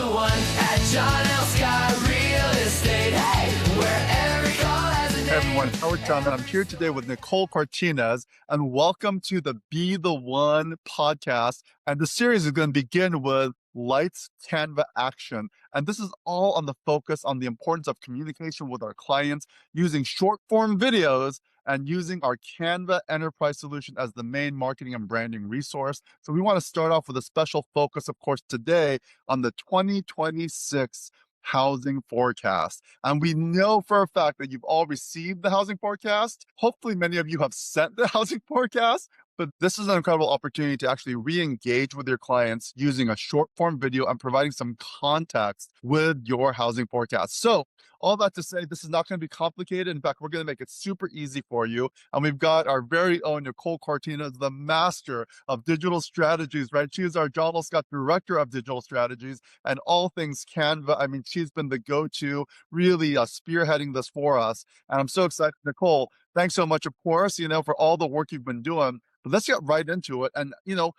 the one at John L. Scott Real Estate. Hey, where every call has a name. Hey everyone, it's Howard Chung, and I'm here today with Nicole Cortines, and welcome to the Be the One podcast. And the series is going to begin with Lights, Canva, Action. And this is all on the focus on the importance of communication with our clients using short form videos and using our Canva enterprise solution as the main marketing and branding resource. So we want to start off with a special focus, of course, today on the 2026 housing forecast. And we know for a fact that you've all received the housing forecast. Hopefully, many of you have sent the housing forecast. But this is an incredible opportunity to actually re-engage with your clients using a short form video and providing some context with your housing forecast. So all that to say, this is not going to be complicated. In fact, we're going to make it super easy for you. And we've got our very own Nicole Cortines, the master of digital strategies, right? She is our John L. Scott Director of Digital Strategies and all things Canva. I mean, she's been the go-to, really spearheading this for us. And I'm so excited. Nicole, thanks so much, of course, for all the work you've been doing. But let's get right into it. And,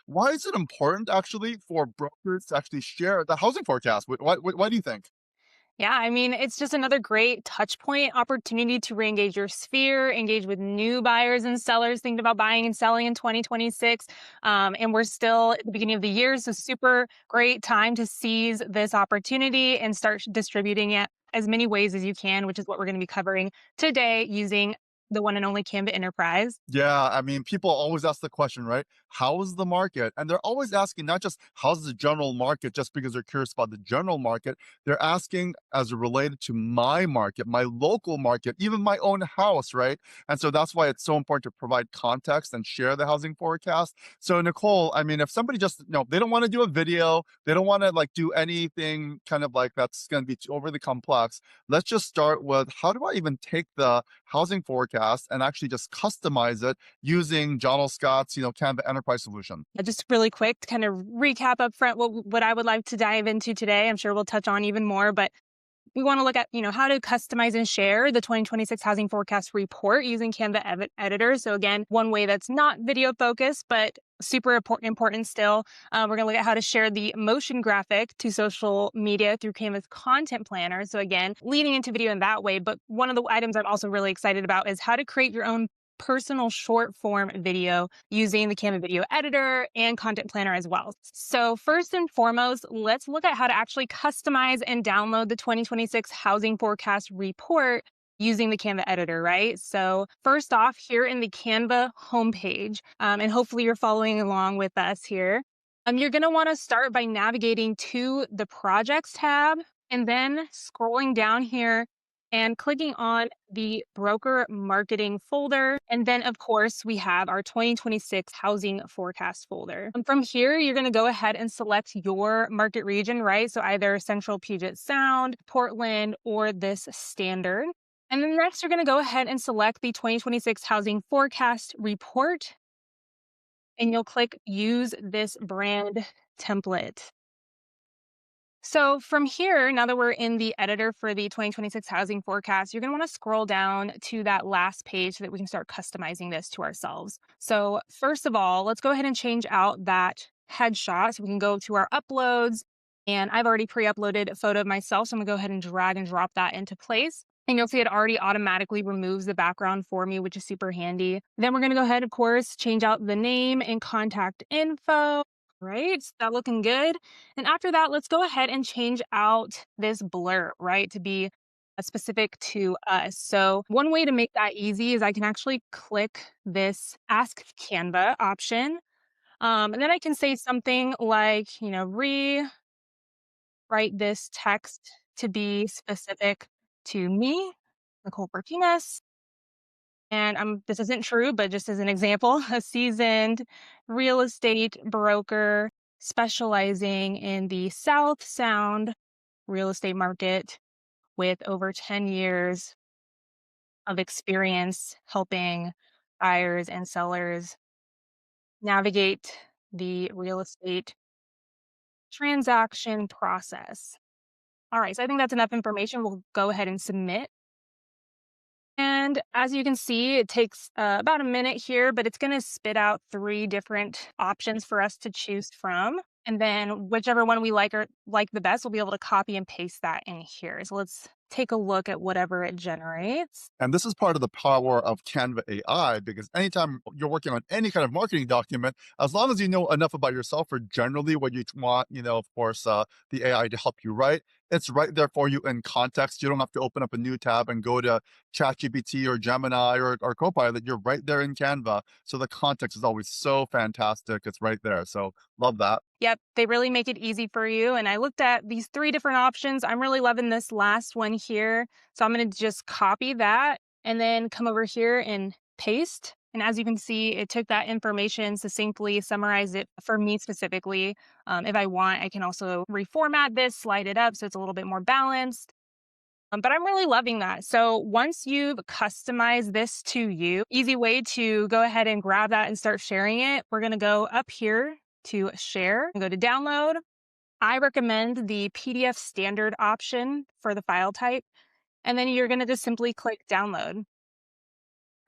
why is it important actually for brokers to actually share the housing forecast? Why do you think? Yeah, I mean, it's just another great touch point opportunity to reengage your sphere, engage with new buyers and sellers thinking about buying and selling in 2026. And we're still at the beginning of the year, so super great time to seize this opportunity and start distributing it as many ways as you can, which is what we're going to be covering today using the one and only Canva Enterprise. Yeah, I mean, people always ask the question, right? How is the market? And they're always asking not just how's the general market, just because they're curious about the general market. They're asking as it related to my market, my local market, even my own house, right? And so that's why it's so important to provide context and share the housing forecast. So Nicole, I mean, if somebody just, they don't want to do a video, they don't want to do anything kind of like that's going to be too overly complex. Let's just start with how do I even take the housing forecast and actually just customize it using John L. Scott's, Canva enterprise solution. Just really quick to kind of recap up front what I would like to dive into today. I'm sure we'll touch on even more, but we want to look at, how to customize and share the 2026 housing forecast report using Canva editor. So again, one way that's not video focused, but super important still. We're going to look at how to share the motion graphic to social media through Canva's content planner. So again, leading into video in that way. But one of the items I'm also really excited about is how to create your own personal short form video using the Canva video editor and content planner as well. So first and foremost, let's look at how to actually customize and download the 2026 housing forecast report using the Canva editor, right? So first off, here in the Canva homepage, and hopefully you're following along with us here, you're going to want to start by navigating to the projects tab and then scrolling down here and clicking on the broker marketing folder. And then, of course, we have our 2026 housing forecast folder. And from here, you're going to go ahead and select your market region, right? So either Central Puget Sound, Portland, or this standard. And then next, you're going to go ahead and select the 2026 housing forecast report. And you'll click use this brand template. So from here, now that we're in the editor for the 2026 housing forecast, you're going to want to scroll down to that last page so that we can start customizing this to ourselves. So first of all, let's go ahead and change out that headshot. So we can go to our uploads, and I've already pre-uploaded a photo of myself. So I'm going to go ahead and drag and drop that into place. And you'll see it already automatically removes the background for me, which is super handy. Then we're going to go ahead, of course, change out the name and contact info. Right, so that looking good. And after that, let's go ahead and change out this blur, right, to be specific to us. So one way to make that easy is I can actually click this Ask Canva option. And then I can say something like, rewrite this text to be specific to me, Nicole Cortines. And this isn't true, but just as an example, a seasoned real estate broker specializing in the South Sound real estate market with over 10 years of experience helping buyers and sellers navigate the real estate transaction process. All right, so I think that's enough information. We'll go ahead and submit. And as you can see, it takes about a minute here, but it's going to spit out 3 different options for us to choose from. And then whichever one we like or like the best, we'll be able to copy and paste that in here. So let's take a look at whatever it generates. And this is part of the power of Canva AI, because anytime you're working on any kind of marketing document, as long as you know enough about yourself or generally what you want, of course, the AI to help you write, it's right there for you in context. You don't have to open up a new tab and go to ChatGPT or Gemini or Copilot. You're right there in Canva. So the context is always so fantastic. It's right there. So love that. Yep, they really make it easy for you. And I looked at these three different options. I'm really loving this last one here. So I'm going to just copy that and then come over here and paste. And as you can see, it took that information succinctly, summarized it for me specifically. If I want, I can also reformat this, slide it up so it's a little bit more balanced. But I'm really loving that. So once you've customized this to you, easy way to go ahead and grab that and start sharing it. We're going to go up here to share and go to download. I recommend the PDF standard option for the file type. And then you're going to just simply click download.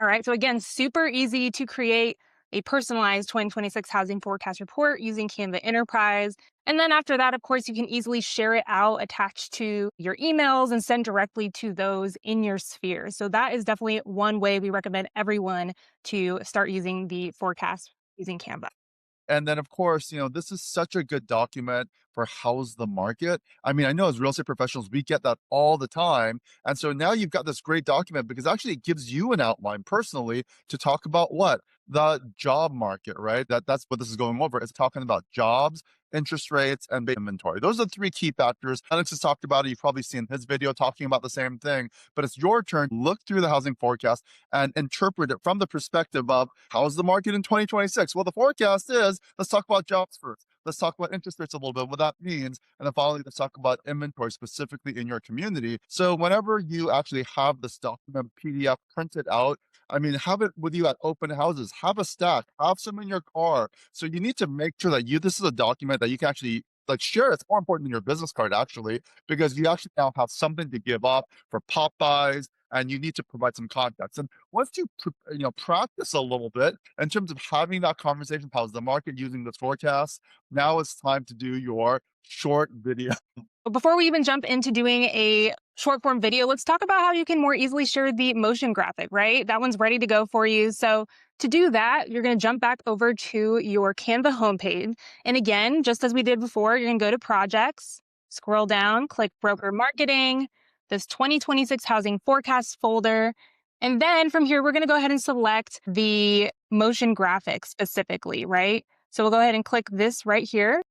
All right. So again, super easy to create a personalized 2026 housing forecast report using Canva Enterprise. And then after that, of course, you can easily share it out attached to your emails and send directly to those in your sphere. So that is definitely one way we recommend everyone to start using the forecast using Canva. And then, of course, this is such a good document for how's the market. I mean, I know as real estate professionals, we get that all the time. And so now you've got this great document because actually it gives you an outline personally to talk about what? The job market, right? That's what this is going over. It's talking about jobs, interest rates, and inventory. Those are the three key factors. Alex has talked about it. You've probably seen his video talking about the same thing. But it's your turn to look through the housing forecast and interpret it from the perspective of how's the market in 2026? Well, the forecast is, let's talk about jobs first. Let's talk about interest rates a little bit, what that means. And then finally, let's talk about inventory specifically in your community. So whenever you actually have this document PDF printed out, I mean, have it with you at open houses, have a stack, have some in your car. So you need to make sure that this is a document that you can actually like share. It's more important than your business card actually, because you actually now have something to give up for pop buys, and you need to provide some context. And once you practice a little bit in terms of having that conversation, how's the market using this forecast? Now it's time to do your short video. But before we even jump into doing a short form video, let's talk about how you can more easily share the motion graphic, right? That one's ready to go for you. So to do that, you're going to jump back over to your Canva homepage. And again, just as we did before, you're going to go to projects, scroll down, click broker marketing, this 2026 housing forecast folder. And then from here, we're going to go ahead and select the motion graphic specifically, right? So we'll go ahead and click this right here.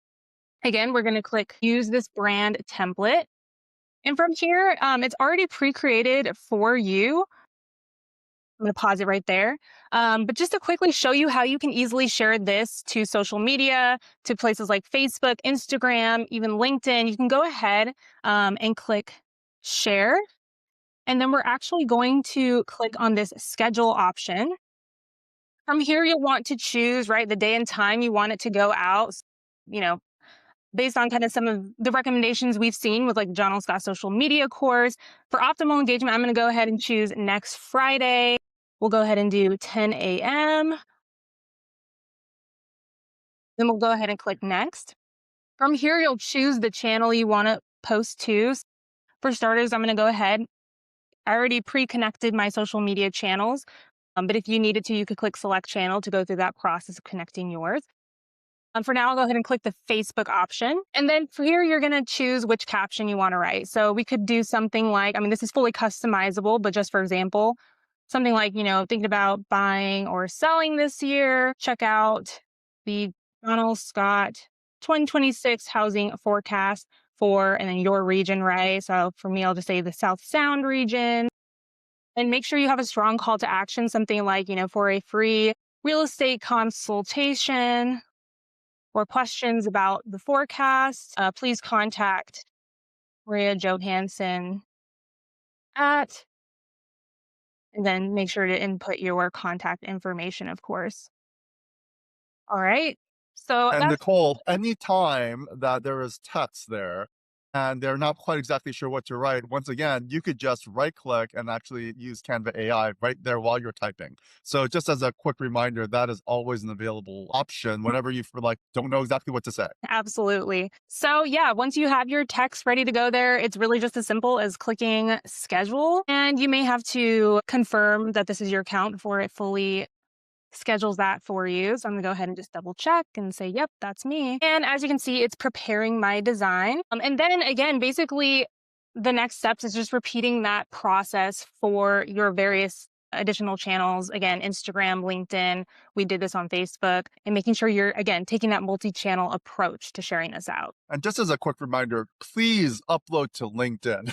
Again, we're going to click use this brand template. And from here, it's already pre-created for you. I'm going to pause it right there. But just to quickly show you how you can easily share this to social media, to places like Facebook, Instagram, even LinkedIn, you can go ahead and click share. And then we're actually going to click on this schedule option. From here, you'll want to choose, right, the day and time you want it to go out. You know, based on kind of some of the recommendations we've seen with like John L. Scott social media course. For optimal engagement, I'm going to go ahead and choose next Friday. We'll go ahead and do 10 a.m. Then we'll go ahead and click next. From here, you'll choose the channel you want to post to. For starters, I'm going to go ahead. I already pre-connected my social media channels, but if you needed to, you could click select channel to go through that process of connecting yours. For now, I'll go ahead and click the Facebook option. And then for here, you're going to choose which caption you want to write. So we could do something like, I mean, this is fully customizable, but just for example, something like, thinking about buying or selling this year, check out the Donald Scott 2026 housing forecast for, and then your region, right? So for me, I'll just say the South Sound region. And make sure you have a strong call to action, something like, for a free real estate consultation or questions about the forecast, please contact Maria Johansson at, and then make sure to input your contact information, of course. All right. So And that's Nicole, anytime that there is text there, and they're not quite exactly sure what to write, once again, you could just right click and actually use Canva AI right there while you're typing. So just as a quick reminder, that is always an available option whenever you feel like don't know exactly what to say. Absolutely. So, yeah, once you have your text ready to go there, it's really just as simple as clicking schedule. And you may have to confirm that this is your account before it fully schedules that for you. So I'm gonna go ahead and just double check and say, yep, that's me. And as you can see, it's preparing my design. And then again, basically the next steps is just repeating that process for your various additional channels. Again, Instagram, LinkedIn, we did this on Facebook, and making sure you're, again, taking that multi-channel approach to sharing this out. And just as a quick reminder, please upload to LinkedIn.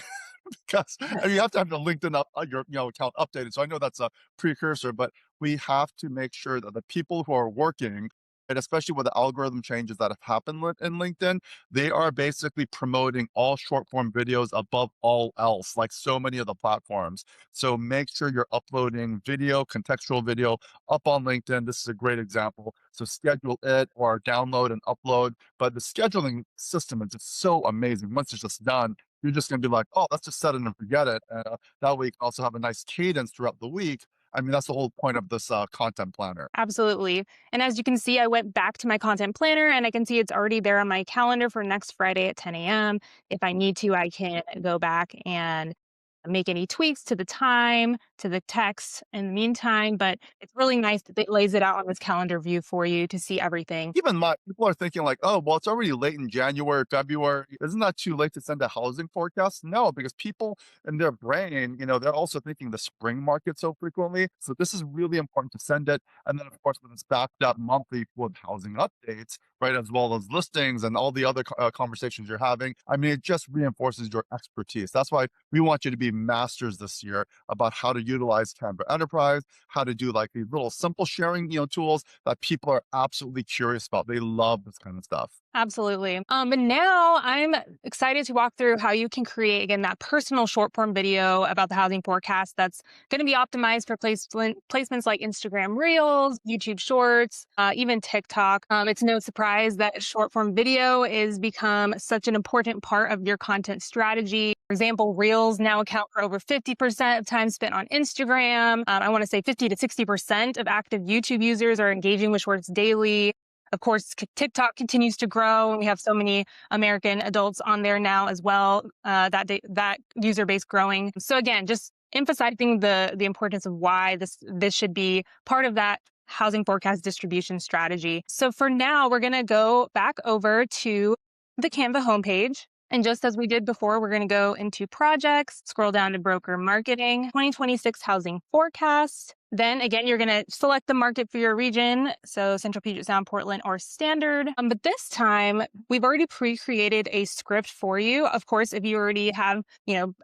Because and you have to have the LinkedIn your account updated. So I know that's a precursor, but we have to make sure that the people who are working, and especially with the algorithm changes that have happened in LinkedIn, they are basically promoting all short form videos above all else, like so many of the platforms. So make sure you're uploading video, contextual video up on LinkedIn. This is a great example. So schedule it or download and upload. But the scheduling system is just so amazing. Once it's just done, you're just going to be like, oh, let's just set it and forget it. That way you can also have a nice cadence throughout the week. I mean, that's the whole point of this content planner. Absolutely. And as you can see, I went back to my content planner and I can see it's already there on my calendar for next Friday at 10 a.m. If I need to, I can go back and make any tweaks to the time, to the text in the meantime. But it's really nice that it lays it out on this calendar view for you to see everything. Keep in mind, people are thinking like, oh, well, it's already late in January, February. Isn't that too late to send a housing forecast? No, because people in their brain, they're also thinking the spring market so frequently. So this is really important to send it. And then, of course, when it's backed up monthly with housing updates, right, as well as listings and all the other conversations you're having, I mean, it just reinforces your expertise. That's why we want you to be masters this year about how to utilize Canva Enterprise, how to do like these little simple sharing, tools that people are absolutely curious about. They love this kind of stuff. Absolutely. And now I'm excited to walk through how you can create, again, that personal short form video about the housing forecast that's going to be optimized for placements like Instagram Reels, YouTube Shorts, even TikTok. It's no surprise that short form video is become such an important part of your content strategy. For example, Reels now account for over 50% of time spent on Instagram. I want to say 50 to 60% of active YouTube users are engaging with Shorts daily. Of course, TikTok continues to grow, and we have so many American adults on there now as well. That user base growing. So again, just emphasizing the importance of why this should be part of that housing forecast distribution strategy. So for now, we're going to go back over to the Canva homepage. And just as we did before, we're going to go into projects, scroll down to broker marketing, 2026 housing forecast. Then again, you're going to select the market for your region. So Central Puget Sound, Portland, or Standard. But this time we've already pre-created a script for you. Of course, if you already have,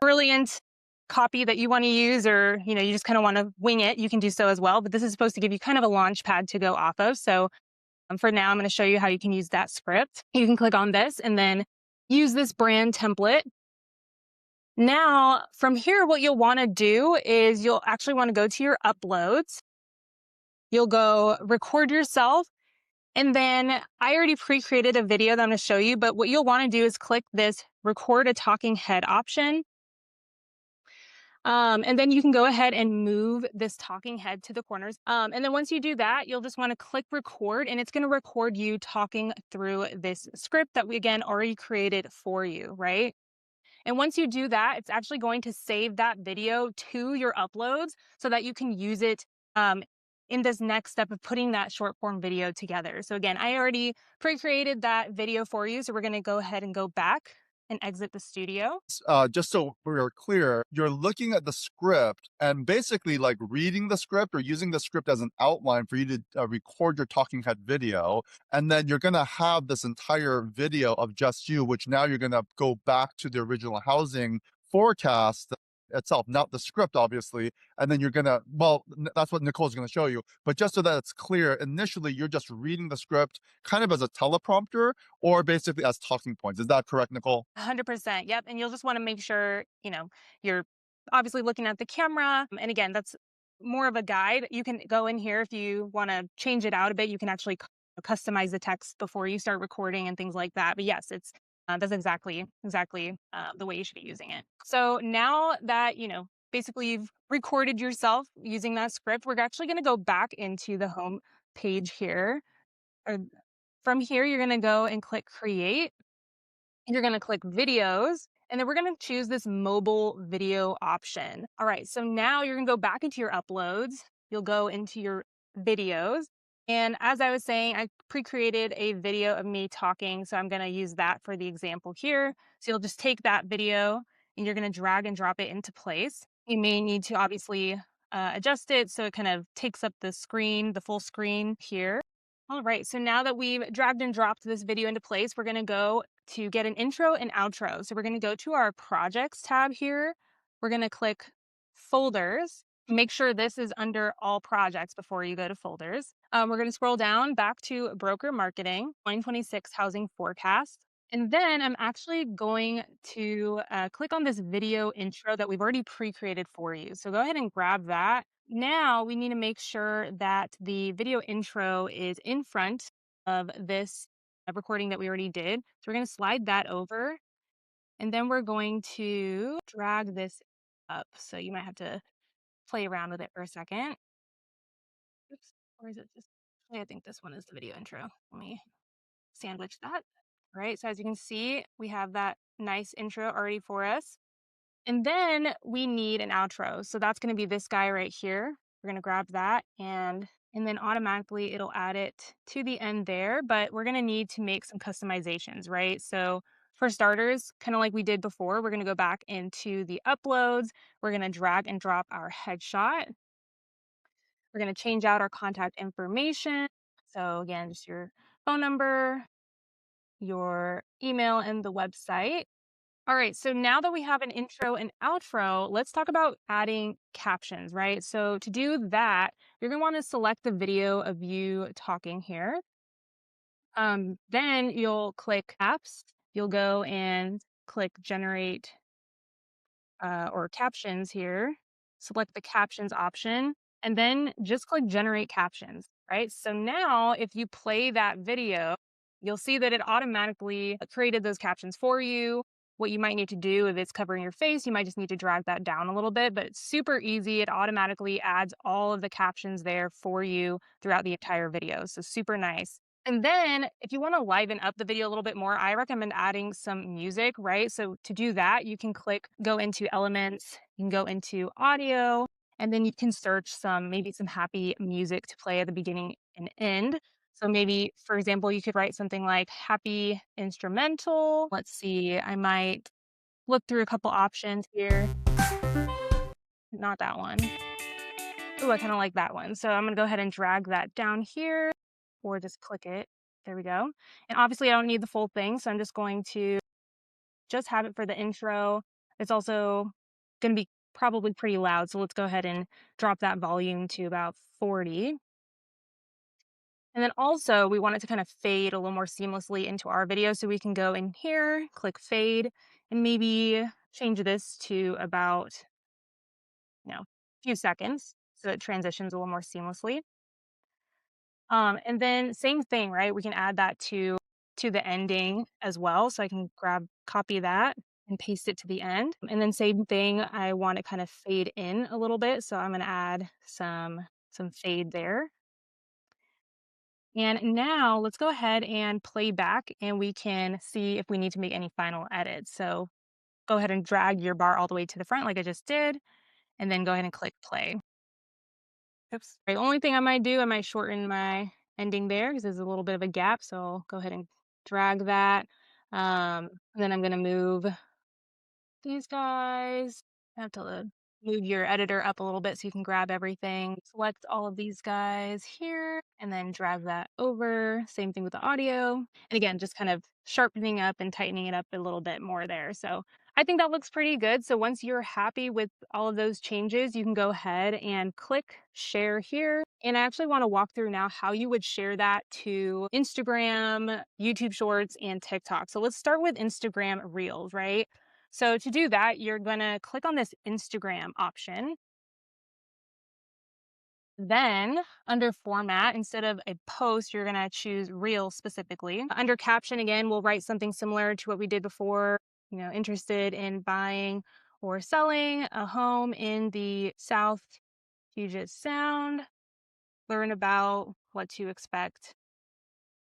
brilliant copy that you want to use, or, you just kind of want to wing it, you can do so as well. But this is supposed to give you kind of a launch pad to go off of. So for now, I'm going to show you how you can use that script. You can click on this and then use this brand template. Now, from here, what you'll want to do is you'll actually want to go to your uploads. You'll go record yourself. And then I already pre-created a video that I'm going to show you, but what you'll want to do is click this record a talking head option. And then you can go ahead and move this talking head to the corners. And then once you do that, you'll just want to click record, and it's going to record you talking through this script that we, again, already created for you, right? And once you do that, it's actually going to save that video to your uploads so that you can use it in this next step of putting that short form video together. So again, I already pre-created that video for you. So we're going to go ahead and go back and exit the studio. Just so we're clear, you're looking at the script and basically like reading the script or using the script as an outline for you to record your talking head video. And then you're going to have this entire video of just you, which now you're going to go back to the original housing forecast itself, not the script, obviously. And then you're going to, that's what Nicole's going to show you. But just so that it's clear, initially, you're just reading the script kind of as a teleprompter or basically as talking points. Is that correct, Nicole? 100%. Yep. And you'll just want to make sure, you're obviously looking at the camera. And again, that's more of a guide. You can go in here if you want to change it out a bit. You can actually customize the text before you start recording and things like that. But yes, it's That's exactly the way you should be using it. So now that basically you've recorded yourself using that script, we're actually going to go back into the home page here. Or from here, you're going to go and click create. You're going to click videos, and then we're going to choose this mobile video option. All right, so now you're going to go back into your uploads. You'll go into your videos. And as I was saying, I pre-created a video of me talking, so I'm going to use that for the example here. So you'll just take that video and you're going to drag and drop it into place. You may need to obviously adjust it so it kind of takes up the screen, the full screen here. All right, so now that we've dragged and dropped this video into place, we're going to go to get an intro and outro. So we're going to go to our projects tab here. We're going to click folders. Make sure this is under all projects before you go to folders. We're going to scroll down back to broker marketing, 2026 housing forecast. And then I'm actually going to click on this video intro that we've already pre-created for you. So go ahead and grab that. Now we need to make sure that the video intro is in front of this recording that we already did. So we're going to slide that over, and then we're going to drag this up. So you might have to play around with it for a second. Oops, or is it just, I think this one is the video intro. Let me sandwich that. All right, so as you can see, we have that nice intro already for us. And then we need an outro. So that's going to be this guy right here. We're going to grab that and then automatically it'll add it to the end there, but we're going to need to make some customizations, right? So for starters, kind of like we did before, we're going to go back into the uploads. We're going to drag and drop our headshot. We're going to change out our contact information. So again, just your phone number, your email, and the website. All right, so now that we have an intro and outro, let's talk about adding captions, right? So to do that, you're gonna wanna select the video of you talking here. Then you'll click apps. You'll go and click generate or captions here. Select the captions option, and then just click generate captions, right? So now if you play that video, you'll see that it automatically created those captions for you. What you might need to do if it's covering your face, you might just need to drag that down a little bit, but it's super easy. It automatically adds all of the captions there for you throughout the entire video. So super nice. And then if you want to liven up the video a little bit more, I recommend adding some music, right? So to do that, you can go into elements, you can go into audio, and then you can search maybe some happy music to play at the beginning and end. So maybe, for example, you could write something like happy instrumental. Let's see, I might look through a couple options here. Not that one. Ooh, I kind of like that one. So I'm going to go ahead and drag that down here or just click it. There we go. And obviously I don't need the full thing, so I'm just going to just have it for the intro. It's also going to be probably pretty loud, so let's go ahead and drop that volume to about 40. And then also we want it to kind of fade a little more seamlessly into our video, so we can go in here, click fade, and maybe change this to about, a few seconds so it transitions a little more seamlessly. And then same thing, right? We can add that to the ending as well. So I can copy that and paste it to the end. And then same thing, I want to kind of fade in a little bit. So I'm going to add some fade there. And now let's go ahead and play back and we can see if we need to make any final edits. So go ahead and drag your bar all the way to the front like I just did, and then go ahead and click play. Oops. The only thing I might do, I might shorten my ending there because there's a little bit of a gap. So I'll go ahead and drag that. And then I'm going to move these guys. I have to move your editor up a little bit so you can grab everything. Select all of these guys here and then drag that over. Same thing with the audio. And again, just kind of sharpening up and tightening it up a little bit more there. So I think that looks pretty good. So once you're happy with all of those changes, you can go ahead and click share here. And I actually want to walk through now how you would share that to Instagram, YouTube Shorts, and TikTok. So let's start with Instagram Reels, right? So to do that, you're going to click on this Instagram option. Then under format, instead of a post, you're going to choose reel specifically. Under caption, again, we'll write something similar to what we did before, interested in buying or selling a home in the South Puget Sound, learn about what to expect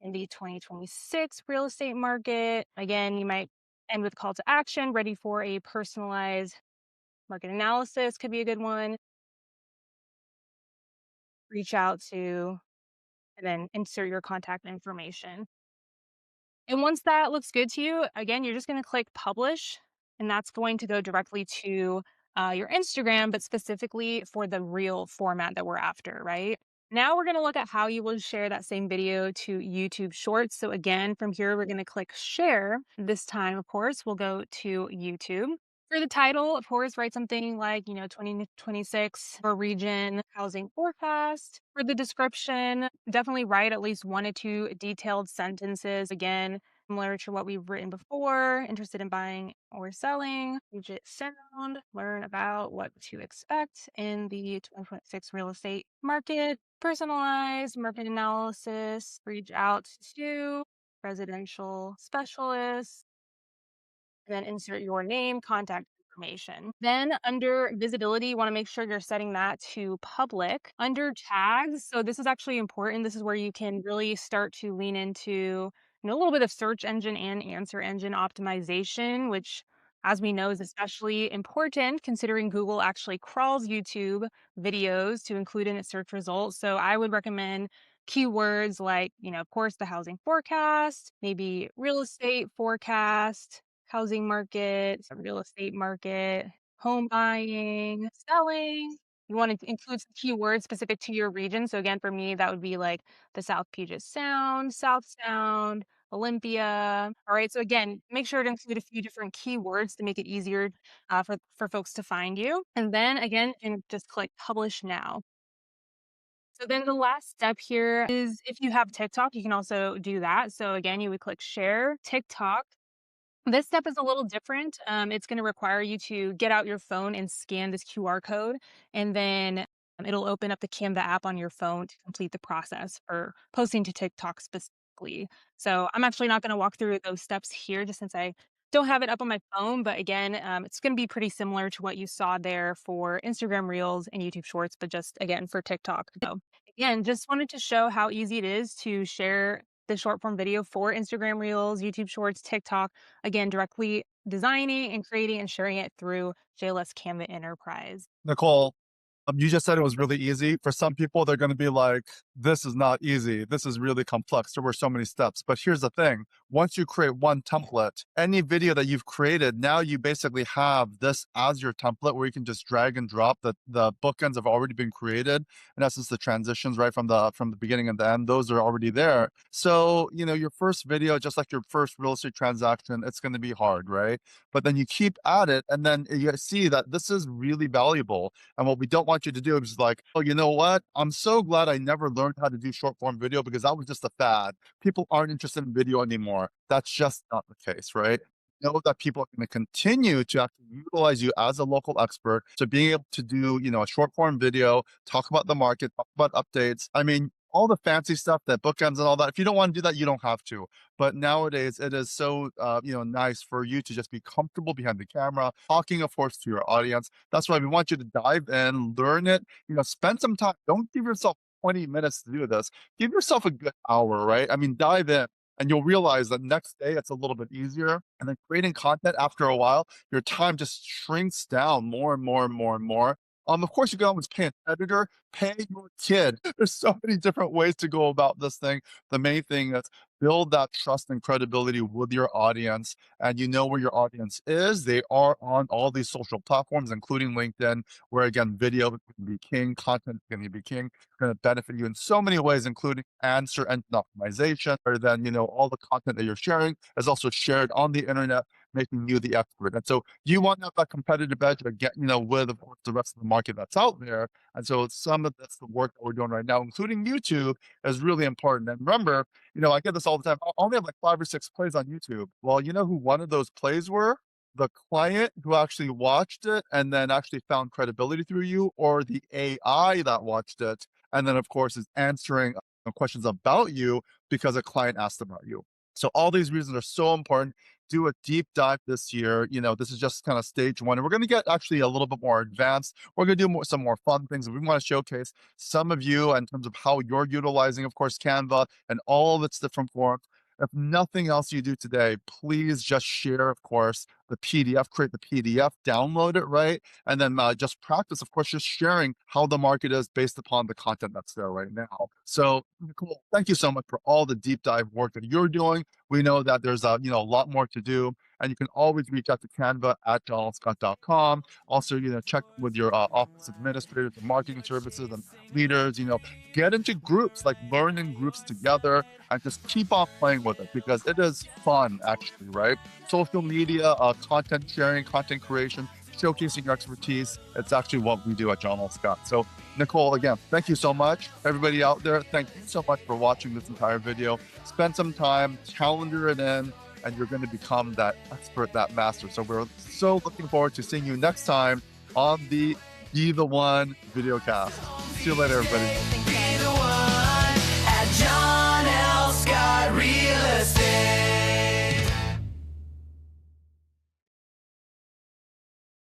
in the 2026 real estate market. Again, you might end with call to action, ready for a personalized market analysis could be a good one. Reach out to, and then insert your contact information. And once that looks good to you, again, you're just going to click publish, and that's going to go directly to your Instagram, but specifically for the reel format that we're after, right? Now we're going to look at how you will share that same video to YouTube Shorts. So again, from here, we're going to click share. This time, of course, we'll go to YouTube. For the title, of course, write something like, 2026 for region housing forecast. For the description, definitely write at least 1 to 2 detailed sentences. Again, similar to what we've written before, interested in buying or selling, Puget Sound, learn about what to expect in the 2026 real estate market, personalized market analysis, reach out to residential specialists, and then insert your name, contact information. Then under visibility, you want to make sure you're setting that to public. Under tags, so this is actually important. This is where you can really start to lean into, a little bit of search engine and answer engine optimization, which as we know is especially important considering Google actually crawls YouTube videos to include in its search results. So I would recommend keywords like, of course, the housing forecast, maybe real estate forecast, housing market, real estate market, home buying, selling. You want to include some keywords specific to your region. So again, for me, that would be like the South Puget Sound, South Sound, Olympia. All right. So again, make sure to include a few different keywords to make it easier for folks to find you. And then again, you can just click publish now. So then the last step here is if you have TikTok, you can also do that. So again, you would click share TikTok. This step is a little different. It's going to require you to get out your phone and scan this QR code, and then it'll open up the Canva app on your phone to complete the process for posting to TikTok specifically. So I'm actually not going to walk through those steps here just since I don't have it up on my phone. But again, it's going to be pretty similar to what you saw there for Instagram Reels and YouTube Shorts, but just again for TikTok. So again, just wanted to show how easy it is to share the short form video for Instagram Reels, YouTube Shorts, TikTok. Again, directly designing and creating and sharing it through JLS Canva Enterprise. Nicole, you just said it was really easy. For some people, they're going to be like, this is not easy. This is really complex. There were so many steps. But here's the thing. Once you create one template, any video that you've created, now you basically have this as your template where you can just drag and drop. The bookends have already been created. In essence, the transitions right from the beginning and the end, those are already there. So, your first video, just like your first real estate transaction, it's going to be hard, right? But then you keep at it and then you see that this is really valuable. And what we don't want you to do is like, oh, you know what? I'm so glad I never learned how to do short form video because that was just a fad. People aren't interested in video anymore. That's just not the case, right? Know that people are going to continue to actually utilize you as a local expert. So being able to do, a short form video, talk about the market, talk about updates. I mean, all the fancy stuff, that bookends and all that. If you don't want to do that, you don't have to. But nowadays, it is so nice for you to just be comfortable behind the camera, talking, of course, to your audience. That's why we want you to dive in, learn it. Spend some time. Don't give yourself 20 minutes to do this. Give yourself a good hour, right? I mean, dive in. And you'll realize that next day it's a little bit easier. And then creating content after a while, your time just shrinks down more and more and more and more. Of course, you can always pay an editor, pay your kid. There's so many different ways to go about this thing. The main thing is build that trust and credibility with your audience. And you know where your audience is. They are on all these social platforms, including LinkedIn, where again, video can be king, content can be king, going to benefit you in so many ways, including answer engine optimization, or then, all the content that you're sharing is also shared on the internet, making you the expert. And so you want to have that competitive edge again, with of course the rest of the market that's out there. And so some of that's the work that we're doing right now, including YouTube, is really important. And remember, I get this all the time. I only have like 5 or 6 plays on YouTube. Well, you know who one of those plays were? the client who actually watched it and then actually found credibility through you, or the AI that watched it and then, of course, is answering questions about you because a client asked about you. So all these reasons are so important. Do a deep dive this year. This is just kind of stage one. And we're going to get actually a little bit more advanced. We're going to do some more fun things. We want to showcase some of you in terms of how you're utilizing, of course, Canva and all of its different forms. If nothing else you do today, please just share, of course, the PDF, create the PDF, download it, right? And then just practice, of course, just sharing how the market is based upon the content that's there right now. So, Nicole, thank you so much for all the deep dive work that you're doing. We know that there's a lot more to do, and you can always reach out to Canva at donaldscott.com. Also, check with your office administrators and marketing services and leaders. Get into groups, like learn in groups together, and just keep on playing with it because it is fun, actually, right? Social media, content sharing, content creation, showcasing your expertise. It's actually what we do at John Scott. So, Nicole, again, thank you so much. Everybody out there, thank you so much for watching this entire video. Spend some time, calendar it in, and you're going to become that expert, that master. So we're so looking forward to seeing you next time on the Be the One videocast. See you later, everybody. Be the one at John